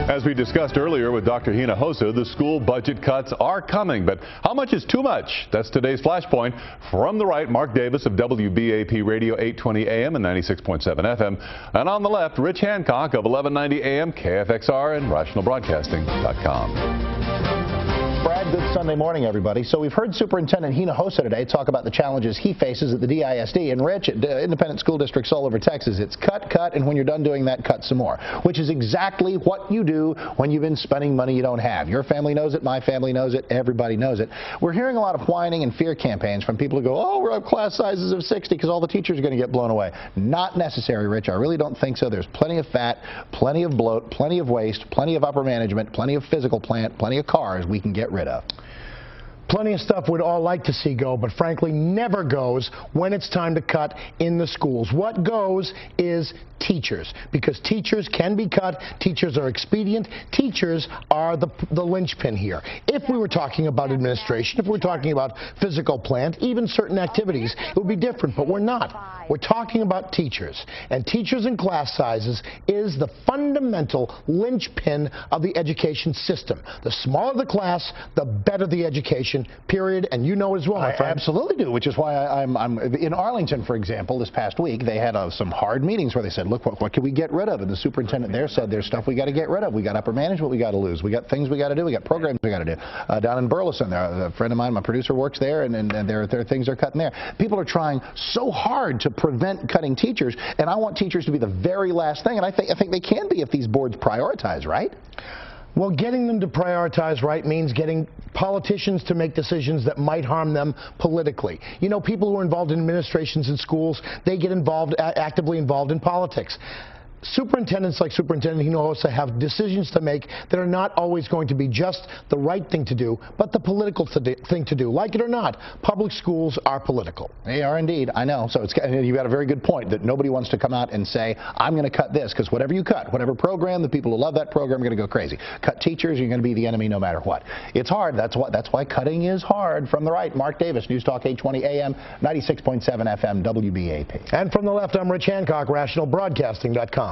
As we discussed earlier with Dr. Hinojosa, the school budget cuts are coming, but how much is too much? That's today's Flashpoint. From the right, Mark Davis of WBAP Radio 820 AM and 96.7 FM. And on the left, Rich Hancock of 1190 AM, KFXR and RationalBroadcasting.com. Brad, good Sunday morning, everybody. So we've heard Superintendent Hinojosa today talk about the challenges he faces at the DISD. And Rich, at independent school districts all over Texas, it's cut, cut, and when you're done doing that, cut some more, which is exactly what you do when you've been spending money you don't have. Your family knows it, my family knows it, everybody knows it. We're hearing a lot of whining and fear campaigns from people who go, oh, we're up class sizes of 60 because all the teachers are going to get blown away. Not necessary, Rich. I really don't think so. There's plenty of fat, plenty of bloat, plenty of waste, plenty of upper management, plenty of physical plant, plenty of cars we can get rid of. Plenty of stuff we'd all like to see go, but frankly never goes when it's time to cut in the schools. What goes is teachers, because teachers can be cut. Teachers are expedient. Teachers are the linchpin here. If we were talking about administration, if we were talking about physical plant, even certain activities, it would be different, but we're not. We're talking about teachers, and teachers and class sizes is the fundamental linchpin of the education system. The smaller the class, the better the education, period, and you know as well, my friend. I absolutely do, which is why I'm in Arlington, for example, this past week, they had some hard meetings where they said, look, what can we get rid of? And the superintendent there said there's stuff we got to get rid of. We got upper management we got to lose. We got things we got to do. We got programs we got to do. Down in Burleson, there, a friend of mine, my producer, works there, and there are things they're cutting there. People are trying so hard to prevent cutting teachers, and I want teachers to be the very last thing, and I think they can be if these boards prioritize, right? Well, getting them to prioritize right means getting politicians to make decisions that might harm them politically. You know, people who are involved in administrations in schools, they get actively involved in politics. Superintendents like Superintendent Hinojosa have decisions to make that are not always going to be just the right thing to do, but the political thing to do. Like it or not, public schools are political. They are indeed, I know. So you've got a very good point that nobody wants to come out and say, I'm going to cut this, because whatever you cut, whatever program, the people who love that program are going to go crazy. Cut teachers, you're going to be the enemy no matter what. It's hard. That's why cutting is hard. From the right, Mark Davis, News Talk 820 AM, 96.7 FM, WBAP. And from the left, I'm Rich Hancock, RationalBroadcasting.com.